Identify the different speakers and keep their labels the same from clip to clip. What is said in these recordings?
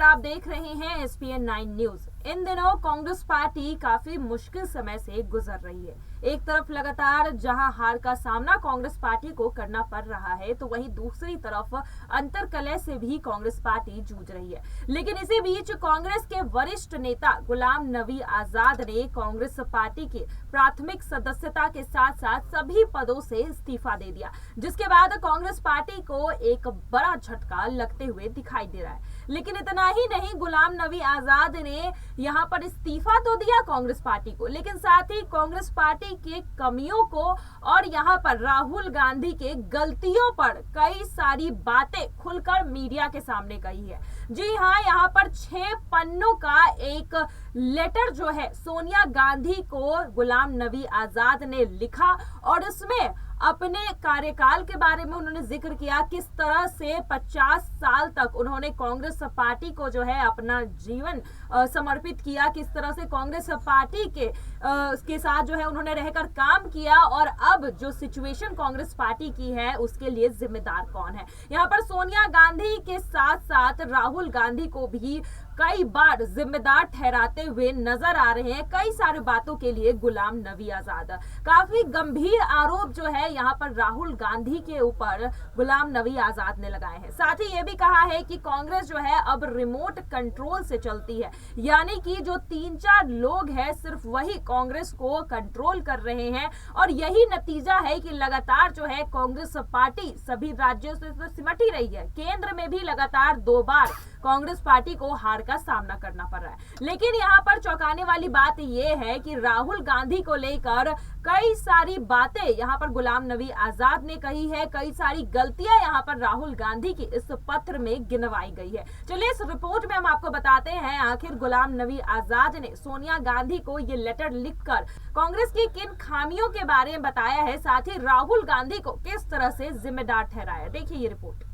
Speaker 1: आप देख रहे हैं SPN 9 न्यूज। इन दिनों कांग्रेस पार्टी काफी मुश्किल समय से गुजर रही है। एक तरफ लगातार जहां हार का सामना कांग्रेस पार्टी को करना पड़ रहा है, तो वहीं दूसरी तरफ अंतर्कलह से भी कांग्रेस पार्टी जूझ रही है। लेकिन इसी बीच कांग्रेस के वरिष्ठ नेता गुलाम नबी आजाद ने कांग्रेस पार्टी की प्राथमिक सदस्यता के साथ साथ सभी पदों से इस्तीफा दे दिया, जिसके बाद कांग्रेस पार्टी को एक बड़ा झटका लगते हुए दिखाई दे रहा है। लेकिन इतना ही नहीं, गुलाम नबी आजाद ने यहाँ पर इस्तीफा तो दिया कांग्रेस पार्टी को, लेकिन साथ ही कांग्रेस पार्टी के कमियों को और यहाँ पर राहुल गांधी के गलतियों पर कई सारी बातें खुलकर मीडिया के सामने कही है। जी हाँ, यहाँ पर 6 पन्नों का एक लेटर जो है सोनिया गांधी को गुलाम नबी आजाद ने लिखा और इसमें अपने कार्यकाल के बारे में उन्होंने जिक्र किया, किस तरह से 50 साल तक उन्होंने कांग्रेस पार्टी को जो है अपना जीवन समर्पित किया, किस तरह से कांग्रेस पार्टी के साथ जो है उन्होंने रहकर काम किया और अब जो सिचुएशन कांग्रेस पार्टी की है उसके लिए जिम्मेदार कौन है। यहाँ पर सोनिया गांधी के साथ साथ राहुल गांधी को भी कई बार जिम्मेदार ठहराते हुए नजर आ रहे हैं कई सारे बातों के लिए गुलाम नबी आजाद। काफी गंभीर आरोप जो है यहाँ पर राहुल गांधी के ऊपर गुलाम नबी आजाद ने लगाए हैं। साथ ही ये भी कहा है कि कांग्रेस जो है अब रिमोट कंट्रोल से चलती है, यानी कि जो 3-4 लोग हैं सिर्फ वही कांग्रेस को कंट्रोल कर रहे हैं और यही नतीजा है कि लगातार जो है कांग्रेस पार्टी सभी राज्यों से तो सिमट ही रही है। केंद्र में भी लगातार 2 बार कांग्रेस पार्टी को हार का सामना करना पड़ रहा है। लेकिन यहाँ पर चौंकाने वाली बात यह है कि राहुल गांधी को लेकर कई सारी बातें यहाँ पर गुलाम नबी आजाद ने कही है, कई सारी गलतियां यहाँ पर राहुल गांधी की इस पत्र में गिनवाई गई है। चलिए इस रिपोर्ट में हम आपको बताते हैं आखिर गुलाम नबी आजाद ने सोनिया गांधी को ये लेटर लिखकर कांग्रेस की किन खामियों के बारे में बताया है, साथ ही राहुल गांधी को किस तरह से जिम्मेदार ठहराया। देखिए ये रिपोर्ट।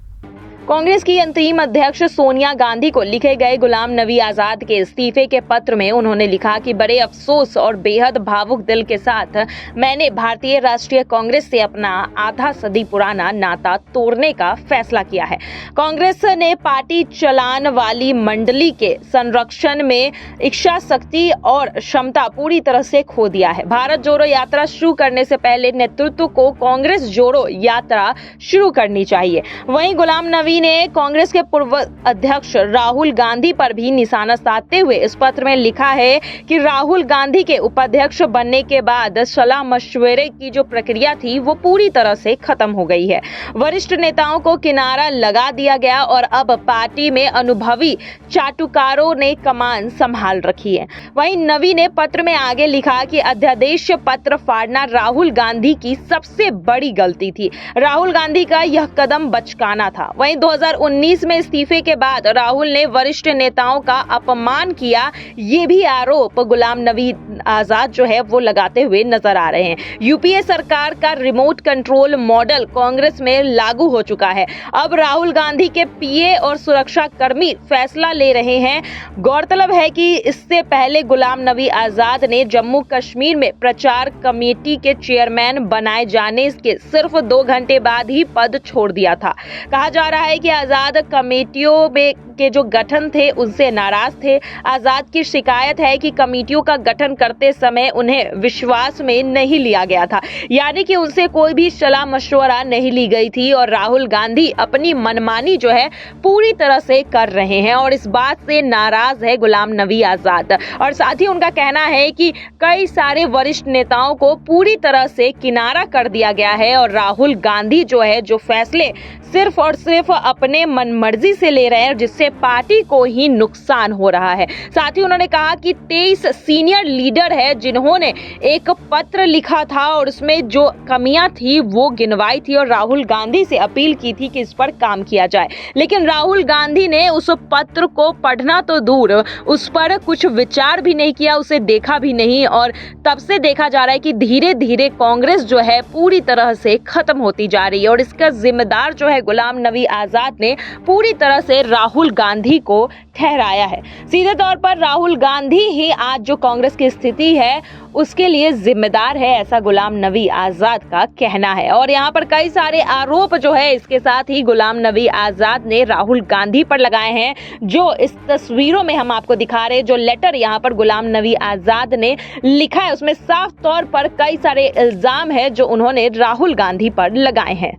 Speaker 2: कांग्रेस की अंतरिम अध्यक्ष सोनिया गांधी को लिखे गए गुलाम नबी आजाद के इस्तीफे के पत्र में उन्होंने लिखा कि बड़े अफसोस और बेहद भावुक दिल के साथ मैंने भारतीय राष्ट्रीय कांग्रेस से अपना आधा सदी पुराना नाता तोड़ने का फैसला किया है। कांग्रेस ने पार्टी चलान वाली मंडली के संरक्षण में इच्छा शक्ति और क्षमता पूरी तरह से खो दिया है। भारत जोड़ो यात्रा शुरू करने से पहले नेतृत्व को कांग्रेस जोड़ो यात्रा शुरू करनी चाहिए। वहीं गुलाम नबी ने कांग्रेस के पूर्व अध्यक्ष राहुल गांधी पर भी निशाना साधते हुए इस पत्र में लिखा है कि राहुल गांधी के उपाध्यक्ष बनने के बाद सलाह मशवरे की जो प्रक्रिया थी वो पूरी तरह से खत्म हो गई है। वरिष्ठ नेताओं को किनारा लगा दिया गया और अब पार्टी में अनुभवी चाटुकारों ने कमान संभाल रखी है। वहीं नबी ने पत्र में आगे लिखा कि अध्यादेश पत्र फाड़ना राहुल गांधी की सबसे बड़ी गलती थी। राहुल गांधी का यह कदम बचकाना था। वहीं 2019 में इस्तीफे के बाद राहुल ने वरिष्ठ नेताओं का अपमान किया, ये भी आरोप गुलाम नबी आजाद जो है वो लगाते हुए नजर आ रहे हैं। यूपीए सरकार का रिमोट कंट्रोल मॉडल कांग्रेस में लागू हो चुका है। अब राहुल गांधी के पीए और सुरक्षा कर्मी फैसला ले रहे हैं। गौरतलब है कि इससे पहले गुलाम नबी आजाद ने जम्मू कश्मीर में प्रचार कमेटी के चेयरमैन बनाए जाने के सिर्फ 2 घंटे बाद ही पद छोड़ दिया था। कहा जा रहा है कि आजाद कमेटियों में के जो गठन थे उनसे नाराज थे। आजाद की शिकायत है कि कमेटियों का गठन करते समय उन्हें विश्वास में नहीं लिया गया था, यानी कि उनसे कोई भी सलाह मशवरा नहीं ली गई थी और राहुल गांधी अपनी मनमानी जो है पूरी तरह से कर रहे हैं और इस बात से नाराज है गुलाम नबी आजाद। और साथ ही उनका कहना है कि कई सारे वरिष्ठ नेताओं को पूरी तरह से किनारा कर दिया गया है और राहुल गांधी जो है जो फैसले सिर्फ और सिर्फ अपने मनमर्जी से ले रहे हैं, जिससे पार्टी को ही नुकसान हो रहा है। साथ ही उन्होंने कहा कि 23 सीनियर लीडर है जिन्होंने एक पत्र लिखा था और उसमें जो कमियां थी वो गिनवाई थी और राहुल गांधी से अपील की थी कि इस पर काम किया जाए, लेकिन राहुल गांधी ने उस पत्र को पढ़ना तो दूर, उस पर कुछ विचार भी नहीं किया, उसे देखा भी नहीं और तब से देखा जा रहा है कि धीरे धीरे कांग्रेस जो है पूरी तरह से खत्म होती जा रही है और इसका जिम्मेदार जो है गुलाम नबी आजाद ने पूरी तरह से राहुल गांधी को ठहराया है। सीधे तौर पर राहुल गांधी ही आज जो कांग्रेस की स्थिति है उसके लिए जिम्मेदार है, ऐसा गुलाम नबी आजाद का कहना है। और यहाँ पर कई सारे आरोप जो है इसके साथ ही गुलाम नबी आजाद ने राहुल गांधी पर लगाए हैं, जो इस तस्वीरों में हम आपको दिखा रहे हैं। जो लेटर यहाँ पर गुलाम नबी आजाद ने लिखा है उसमें साफ तौर पर कई सारे इल्जाम है जो उन्होंने राहुल गांधी पर लगाए हैं।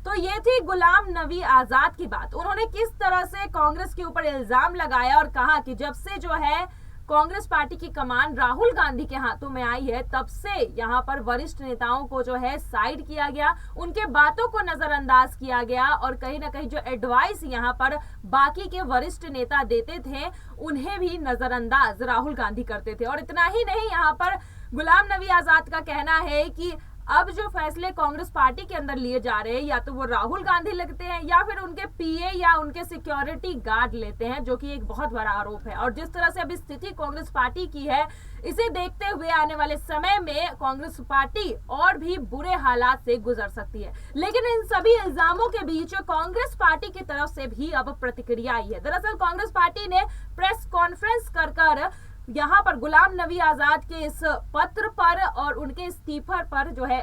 Speaker 1: तो ये थी गुलाम नबी आजाद की बात। उन्होंने किस तरह से कांग्रेस के ऊपर इल्जाम लगाया और कहा कि जब से जो है कांग्रेस पार्टी की कमान राहुल गांधी के हाथों में आई है तब से यहाँ पर वरिष्ठ नेताओं को जो है साइड किया गया, उनके बातों को नजरअंदाज किया गया और कहीं ना कहीं जो एडवाइस यहाँ पर बाकी के वरिष्ठ नेता देते थे उन्हें भी नजरअंदाज राहुल गांधी करते थे। और इतना ही नहीं, यहाँ पर गुलाम नबी आजाद का कहना है कि अब जो फैसले कांग्रेस पार्टी के अंदर लिए जा रहे हैं या तो वो राहुल गांधी लगते हैं या फिर उनके पीए या उनके सिक्योरिटी गार्ड लेते हैं, जो कि एक बहुत बड़ा आरोप है। और जिस तरह से अभी स्थिति कांग्रेस पार्टी की है, इसे देखते हुए आने वाले समय में कांग्रेस पार्टी और भी बुरे हालात से गुजर सकती है। लेकिन इन सभी इल्जामों के बीच कांग्रेस पार्टी की तरफ से भी अब प्रतिक्रिया आई है। दरअसल कांग्रेस पार्टी ने प्रेस कॉन्फ्रेंस कर यहाँ पर गुलाम नबी आजाद के इस पत्र पर और उनके इस्तीफे पर जो है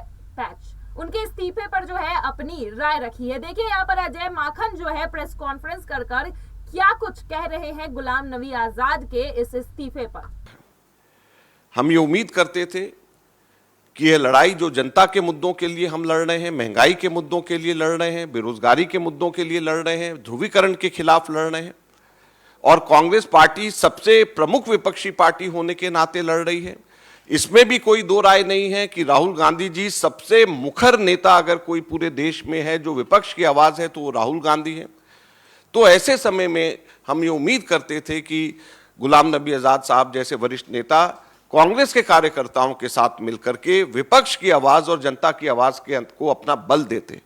Speaker 1: उनके इस्तीफे पर जो है अपनी राय रखी है। देखिए यहाँ पर अजय माखन जो है प्रेस कॉन्फ्रेंस कर क्या कुछ कह रहे हैं गुलाम नबी आजाद के इस इस्तीफे पर।
Speaker 3: हम ये उम्मीद करते थे कि यह लड़ाई जो जनता के मुद्दों के लिए हम लड़ रहे हैं, महंगाई के मुद्दों के लिए लड़ रहे हैं, बेरोजगारी के मुद्दों के लिए लड़ रहे हैं, ध्रुवीकरण के खिलाफ लड़ रहे हैं और कांग्रेस पार्टी सबसे प्रमुख विपक्षी पार्टी होने के नाते लड़ रही है, इसमें भी कोई दो राय नहीं है कि राहुल गांधी जी सबसे मुखर नेता अगर कोई पूरे देश में है जो विपक्ष की आवाज है तो वो राहुल गांधी है। तो ऐसे समय में हम ये उम्मीद करते थे कि गुलाम नबी आजाद साहब जैसे वरिष्ठ नेता कांग्रेस के कार्यकर्ताओं के साथ मिलकर के विपक्ष की आवाज और जनता की आवाज को अपना बल देते।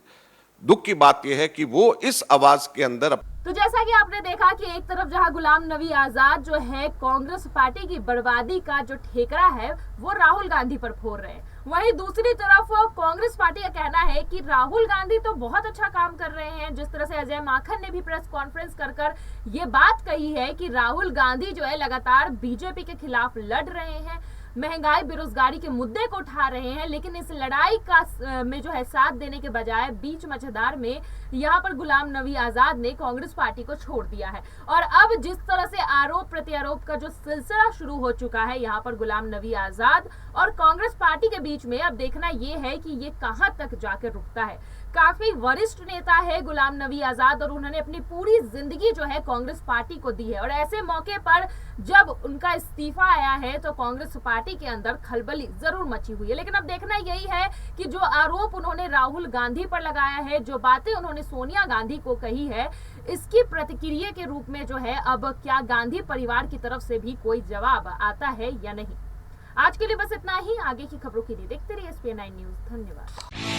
Speaker 3: दुख की बात यह है कि वो इस आवाज के अंदर
Speaker 1: तो जैसा कि आपने देखा कि एक तरफ जहां गुलाम नबी आजाद जो है कांग्रेस पार्टी की बर्बादी का जो ठेकरा है वो राहुल गांधी पर फोड़ रहे हैं, वहीं दूसरी तरफ कांग्रेस पार्टी का कहना है कि राहुल गांधी तो बहुत अच्छा काम कर रहे हैं। जिस तरह से अजय माखन ने भी प्रेस कॉन्फ्रेंस कर ये बात कही है कि राहुल गांधी जो है लगातार बीजेपी के खिलाफ लड़ रहे हैं, महंगाई बेरोजगारी के मुद्दे को उठा रहे हैं, लेकिन इस लड़ाई का में जो है साथ देने के बजाय बीच मझधार में यहाँ पर गुलाम नबी आजाद ने कांग्रेस पार्टी को छोड़ दिया है। और अब जिस तरह से आरोप प्रत्यारोप का जो सिलसिला शुरू हो चुका है यहाँ पर गुलाम नबी आजाद और कांग्रेस पार्टी के बीच में, अब देखना ये है कि ये कहां तक जाकर रुकता है। काफी वरिष्ठ नेता है गुलाम नबी आजाद और उन्होंने अपनी पूरी जिंदगी जो है कांग्रेस पार्टी को दी है और ऐसे मौके पर जब उनका इस्तीफा आया है तो कांग्रेस पार्टी के अंदर खलबली जरूर मची हुई है। लेकिन अब देखना यही है कि जो आरोप उन्होंने राहुल गांधी पर लगाया है, जो बातें उन्होंने सोनिया गांधी को कही है, इसकी प्रतिक्रिया के रूप में जो है अब क्या गांधी परिवार की तरफ से भी कोई जवाब आता है या नहीं। आज के लिए बस इतना ही। आगे की खबरों के लिए देखते रहिए SPN9 न्यूज। धन्यवाद।